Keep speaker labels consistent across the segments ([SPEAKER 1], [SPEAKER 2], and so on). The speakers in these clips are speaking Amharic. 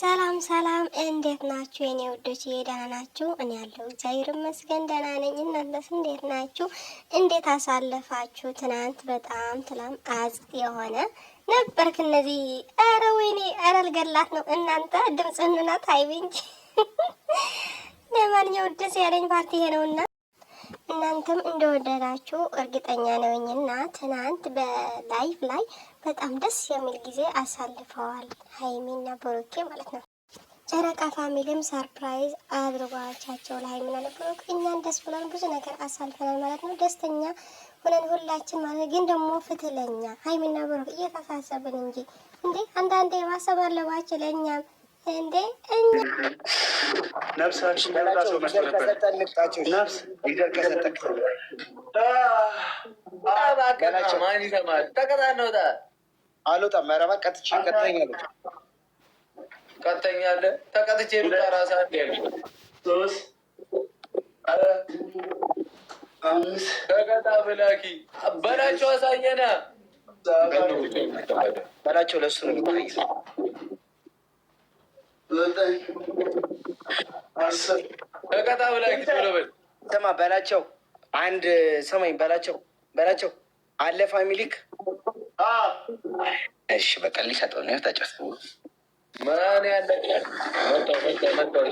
[SPEAKER 1] ሰላም ሰላም፣ እንዴት ናችሁ የኔ ውዶች? ደህና ናችሁ? እኔ ያለው እግዚአብሔር ይመስገን ደህና ነኝ። እናንተስ እንዴት ናችሁ? እንዴት አሳለፋችሁ? ትናንት በጣም ትላም አዝ የሆነ ነበርክ እነዚህ። ኧረ ወይኔ፣ ኧረ ልገላት ነው እናንተ። ድምፅህንና ታይብ እንጂ ለማንኛውም ደስ ያለኝ ፓርቲ ይሄ ነውና እናንተም እንደወደዳችሁ እርግጠኛ ነኝና ትናንት በላይቭ ላይ በጣም ደስ የሚል ጊዜ አሳልፈዋል ሀይሚና ብሩኬ ማለት ነው። ጨረቃ ፋሚሊም ሰርፕራይዝ አድርጓቻቸው ለሀይሚና ለብሩክ እኛን ደስ ብለን ብዙ ነገር አሳልፈናል ማለት ነው። ደስተኛ ሆነን ሁላችን ማለት ግን ደግሞ ፍትለኛ ሀይሚና ብሩክ እየተሳሰብን እንጂ እንዴ አንዳንዴ ማሰብ አለባችሁ ለእኛም እንዴ እኛ
[SPEAKER 2] ነፍሳችን ለራሱ መስጠት ነፍስ ይደርቀሰጠቅ ማን ይሰማል? ተቀጣነውታ አልወጣም። ኧረ እባክህ ቀጥቼ ቀጥተኛለች ቀጥተኛለ ተቀጥቼ ራሳ ሶስት አራት አምስት ተቀጣ ብላኪ በላቸው አሳየና በላቸው ለሱ ነው የሚታይ ተቀጣ ብላኪ ብለበል ስማ በላቸው አንድ ሰማኝ በላቸው አለ ፋሚሊክ እሺ በቃ ሊሰጠው ነው ታጫስ ማን ያለ መጣው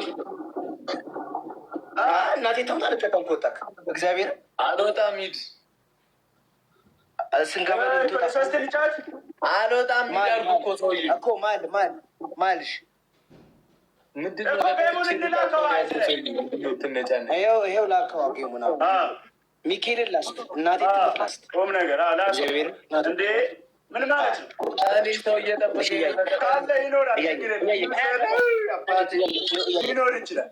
[SPEAKER 2] እናቴ ተውታ ልጠቀም ኮታክ እግዚአብሔር አልወጣም ሂድ ስንገባ ሶስት ልጫት አልወጣም ይላል እኮ ሰውዬ እኮ ማልሽ ምንድነው ይኸው ላከው አገሙና ሚካኤልን ላስት እናቴ ላስት ቁም ነገር እግዚአብሔር እንዴ ምን ማለት ነው? እኔ ሰው እየጠበቀ ካለ ይኖራል ይኖር ይችላል።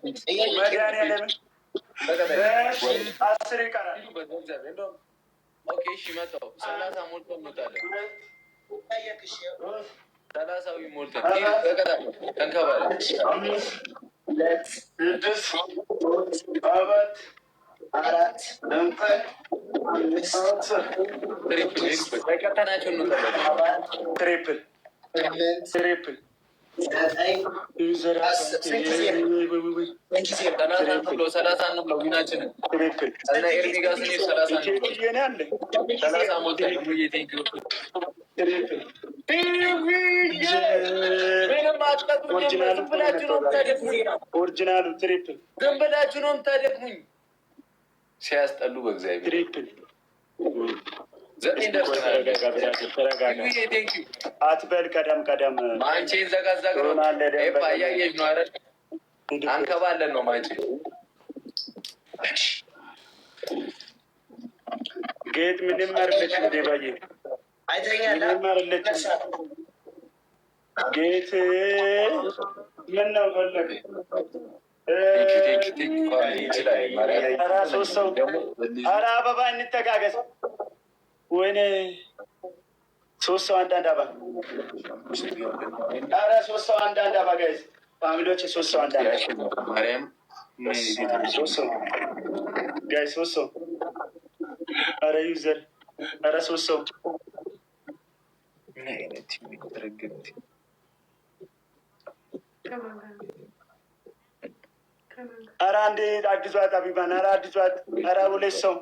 [SPEAKER 2] መድኃኒዓለም አስር ይቀራል። ኦኬ እሺ መጣሁ 30 ሞልቶ እንወጣለን። 30 ሞልቶ ተንከባለ 5 6 7 አራት ትሪፕል ኦሪጂናሉ ትሪፕል ዝም ብላችሁ ነው የምታደክሙኝ። ሲያስጠሉ በእግዚአብሔር ትሪፕል አትበል ቀደም ማንቼን ዘጋዛግ ነው እያየሽ ነው አይደል? አንከባለን ነው ማንቼ ጌጥ ምንም አርለች እንዴ ባዬ ምንም አርለች ጌት ምን ነው ፈለግ ኧረ አበባ እንተጋገዝ። ወይኔ 3 ሰው አንዳንድ አበባ ኧረ 3 ሰው አንዳንድ አበባ ጋይዝ ፋሚሊዎች 3 ሰው አንዳንድ ጋይዝ 3 ሰው ኧረ ዩዘር ኧረ 3 ሰው ኧረ አንዴ አግዟት አቢባን ኧረ አግዟት ኧረ 2 ሰው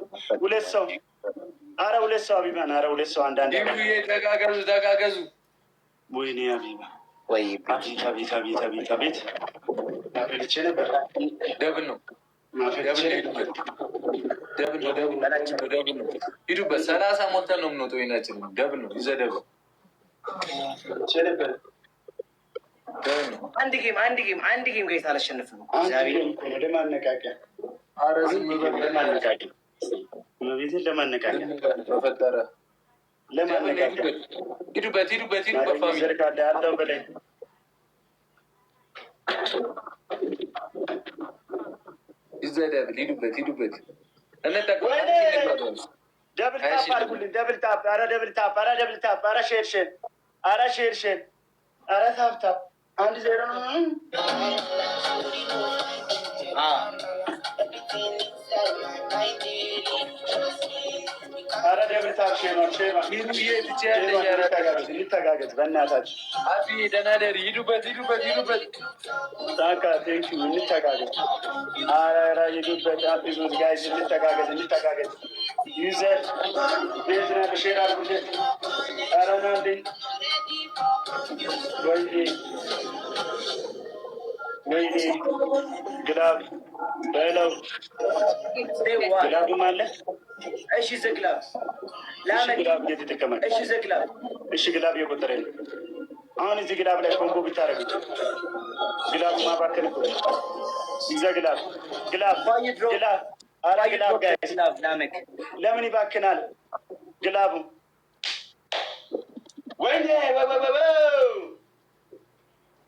[SPEAKER 2] ኧረ 2 ሰው አቢባን ኧረ 2 ሰው አንዳንድ ተጋገዙ ወይኔ አቢባ ወይ ቤት አፍልቼ ነበር ደብል ነው ሂዱበት 30 ሞልተን ነው የምንወጣው ወይናችን ደብል ነው ይዘህ ደብል አንድ ጌም ጋር ታላሸንፍ ነው ለማነቃቂያ መቤትን ለማነቃቂያ በፈጠረ ለማነቃቂያ ሂዱበት በፋሚሊ ያለው በላይ ይዘደብል ሂዱበት ደብል ታፕ አድርጉልኝ ደብል ታፕ ኧረ ሼር ኧረ ታፕ 1-0 ነው። ኧረ ደብልታብ እንተጋገዝ በእናታችሁ። ደህና ደሪ። ሂዱበት በቃ ቴንኪው። እንተጋገዝ። ኧረ ሂዱበት። ጋይስ እንተጋገዝ። ዩዘር ቤት ነህ ሼር አድርጉት። ኧረ ና እንዴ ወይኔ ግላብ በለው ግላብም አለ። እሺ ዘግላብ ግላብ እየተጠቀማል። እሺ ግላብ እየቆጠረ ነው። አሁን እዚህ ግላብ ላይ ኮምቦ ብታደርጉት ግላቡ ማባከል እኮ ይዘ ግላብ ኧረ ግላብ ጋይስ ለምን ይባክናል ግላቡ? ወይኔ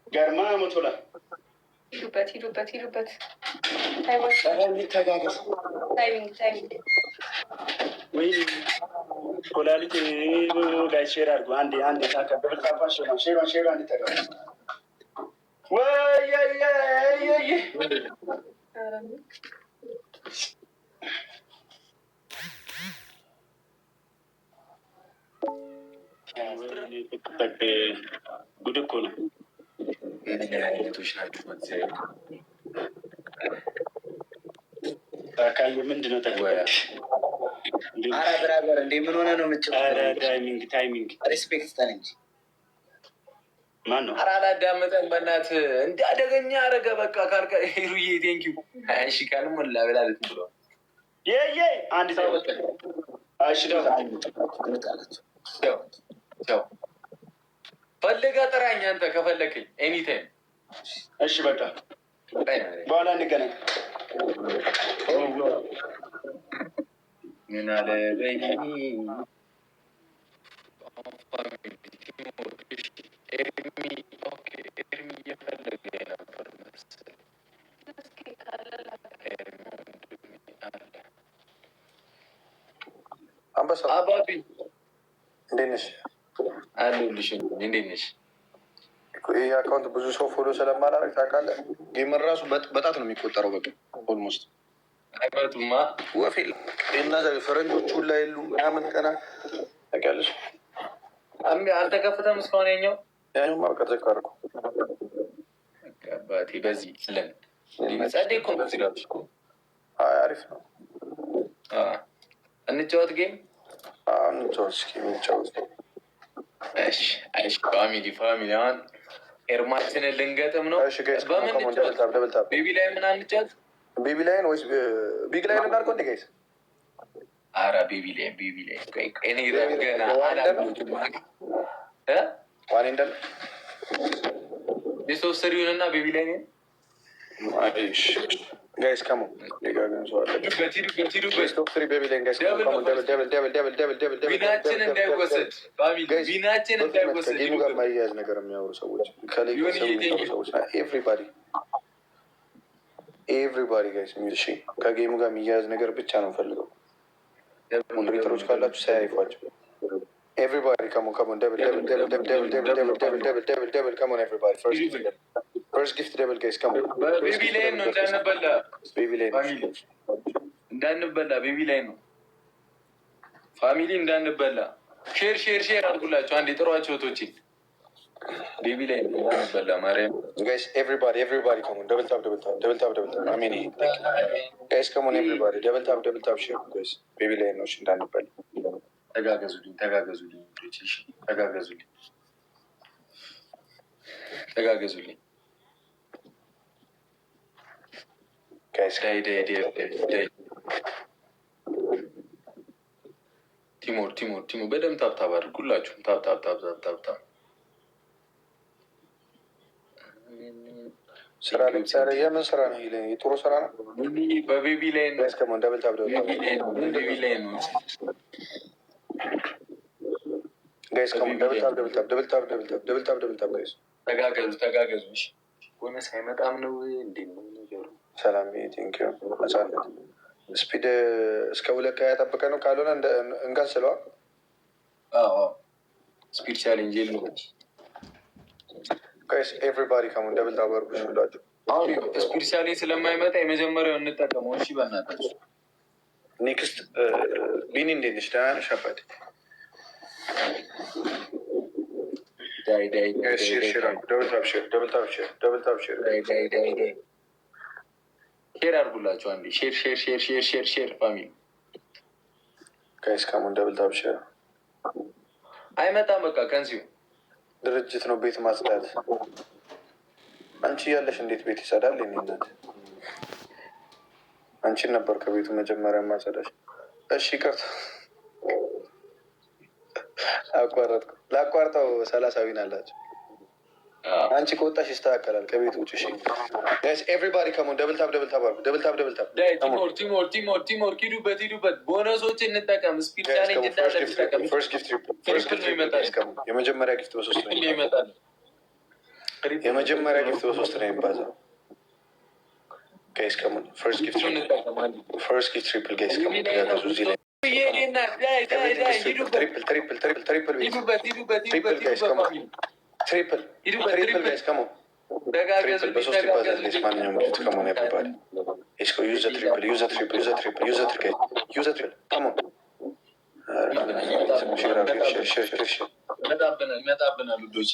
[SPEAKER 2] ገርማ ሞቶላ
[SPEAKER 3] ሂዱበት።
[SPEAKER 2] ተጋገዝ። ወይ ኮላሊት ጋይ ሼር አድርጉ። አንዴ ታከብልታባ ሼሯ እንዲጠጋ ጉድ እኮ ነው። አይነቶች ናቸው። አካል ምንድን ነው ተግባር? ብራበር እንዴ ምን ሆነ ነው ታይሚንግ ሪስፔክት ስጠን እንጂ ማን ነው? ኧረ አላዳመጠን በእናትህ እንደ አደገኛ አረገ። በቃ ካልቀ ሩዬ ቴንኪው። እሺ ካልም ሞላ ብላ ብሎ አንድ ሰው ፈልገህ ጥራኝ አንተ ከፈለክኝ ኤኒታይም። እሺ በቃ በኋላ እንገናኝ። ምን አለ በይ ኤርሚ እየፈለገ ነበር መሰለኝ። አንበሳ አባቢ እንዴት ነሽ? አለሁልሽ። እንዴት ነሽ? ይህ አካውንት ብዙ ሰው ፎሎ ስለማላረግ ታውቃለህ፣ ጌም ራሱ በጣት ነው የሚቆጠረው። በቃ ኦልሞስት አይበቱማ ወፌ እና ፈረንጆቹ ላይ የሉ ምናምን ቀና ታውቂያለሽ። አልተከፍተም እስካሁን ያኛው በቃ ተቃርኩ አባቴ። በዚህ ጸዴ እኮ በዚህ ጋር አሪፍ ነው። እንጫወት ጌም እንጫወት እስኪ እንጫወት። ፋሚሊ አሁን ኤርማችንን ልንገጥም ነው። በምን ቤቢ ላይ ምን አንጫወት? ቤቢ ላይን ወይስ ቢግ ላይን እናድርገው እንደ ጋይስ? ኧረ ቤቢ ላይ እኔ ገና አላሉትም ዋኔ እንዳለ የሶስት ሰሪውን እና ቤቢ ላይ ጋይስ ከሞ ቢናችን እንዳይወሰድ ጋር ማያያዝ ነገር የሚያወሩ ሰዎች ኤቭሪባዲ ጋይስ እሺ፣ ከጌሙ ጋር የሚያያዝ ነገር ብቻ ነው ፈልገው። ሞዴሬተሮች ካላችሁ ሳያይፏቸው። ኤቭሪባዲ ከሞን ደብል ከሞን ኤቭሪባዲ ፈርስት ጊፍት ደብል ጋይስ ከሞን። ቤቢ ላይ ነው እንዳንበላ፣ ቤቢ ላይ ነው ፋሚሊ እንዳንበላ። ሼር አድርጉላቸው አንዴ ጥሯቸው ቶቼ። ቤቢ ላይ ነው እንዳንበላ ማርያም ጋይስ። ኤቭሪባዲ ከሞን ደብል ታፕ አሜን ጋይስ ከሞን ኤቭሪባዲ ደብል ታፕ ሼር ጋይስ። ቤቢ ላይ ነው እንዳንበላ። ተጋገዙልኝ ጋይስ። ቲሞር በደምብ ታብታብ አድርጉላችሁም። ታብታብ ስራ ለምሳሌ የምን ስራ ነው? የጥሩ ስራ ነው። በቤቢ ላይ ነው። እስከሞን ደብል ታፕ ቤቢ ላይ ነው ጋይስ ከሞን ደብል ታፕ ጋይስ። ተጋገዙ። ቦነስ አይመጣም ነው እንዴ? ነገሩ ሰላም ቴንኪው። ነጻነት ስፒድ እስከ 2 ያጠበቀ ነው። ካልሆነ እንጋስለዋ። ስፒድ ቻሌንጅ የለው ጋይስ። ኤቭሪባዲ ከሞን ደብል ታፕ አድርጉላችሁ። አሁን ስፒድ ቻሌንጅ ስለማይመጣ የመጀመሪያው እንጠቀመው። እሺ በእናታችሁ ኔክስት ቢኒ እንዴት ነሽ? ደህና ነሽ? አባቴ
[SPEAKER 3] ሼር አድርጉላቸው አንዴ። ሼር ፋሚሊ
[SPEAKER 2] ጋይስ ካሞን ደብል ታፕ ሼር።
[SPEAKER 3] አይመጣም በቃ ከንሲው
[SPEAKER 2] ድርጅት ነው ቤት ማጽዳት። አንቺ ያለሽ እንዴት ቤት ይጸዳል? የኔ እናት አንቺን ነበር ከቤቱ መጀመሪያ ማጸዳሽ። እሺ ይቅርታ አቋረጥኩ። ላቋርጠው 30 ዊን አላቸው። አንቺ ከወጣሽ ይስተካከላል ከቤት ውጭ። እሺ ጋይስ ኤቭሪባዲ ካሞን ደብል ታፕ
[SPEAKER 3] ቲሞር ሂዱበት ቦነሶች እንጠቀም። ስፒድ ቻሌንጅ እንዳለንጠቀም።
[SPEAKER 2] የመጀመሪያ ጊፍት በ3 ነው ይመጣል። የመጀመሪያ ጊፍት በ3 ነው የሚባዛው። ጋይስ ካሞን ፈርስት ጊፍት ትሪፕል ጋይስ ካሞን ተጋገዙ። እዚህ ላይ ትሪፕል ጋይስ ካሞን በ3 ይባዛል። ጋይስ ማንኛውም ጊፍት ካሞን ያባባል። እስኮ ዩዘ ትሪፕል ካሞን
[SPEAKER 3] ይመጣብናል ውዶች።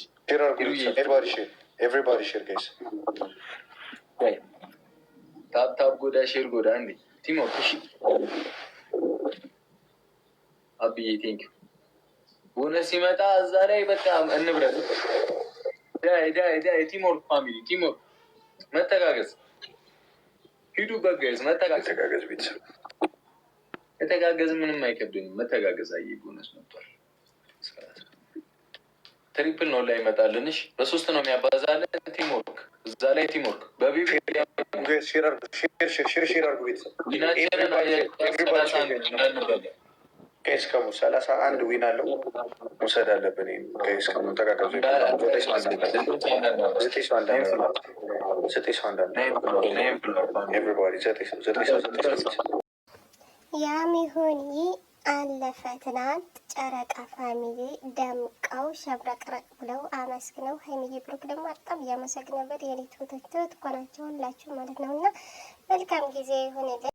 [SPEAKER 2] ኤቭሪባዲ ሼር ጋይስ
[SPEAKER 3] ታፕ ጎዳ ሼር ጎዳ እንዴ ቲሞር አብዬ ቴንኪው። ቦነስ ሲመጣ እዛ ላይ በቃ እንብረት። ዳይ ቲሞር ፋሚሊ ቲሞር መተጋገዝ። ሂዱበት ጋይስ
[SPEAKER 2] መተጋገዝ። ቤተሰብ
[SPEAKER 3] መተጋገዝ ምንም አይከብድም። መተጋገዝ። አይ ቦነስ መጥቷል። ትሪፕል ነው ላይ ይመጣልንሽ። በ3 ነው የሚያባዛለን። ቲሞርክ እዛ ላይ ቲሞርክ በቢቢ
[SPEAKER 2] ሼር አድርጉ ቤተሰብ። ጋይስ ከሙ 31 ዊን አለው መውሰድ አለብን። ጋይስ ከሙ ተጋገዙ።
[SPEAKER 1] ያም ይሁን ይህ አለፈ። ትናንት ጨረቃ ፋሚሊ ደምቀው ሸብረቅረቅ ብለው አመስግነው ሀይሚዬ ብሩክ ደግሞ በጣም እያመሰግን ነበር። የሌት ወተት እኮ ናቸው ሁላችሁ ማለት ነው። እና መልካም ጊዜ ይሁንልን።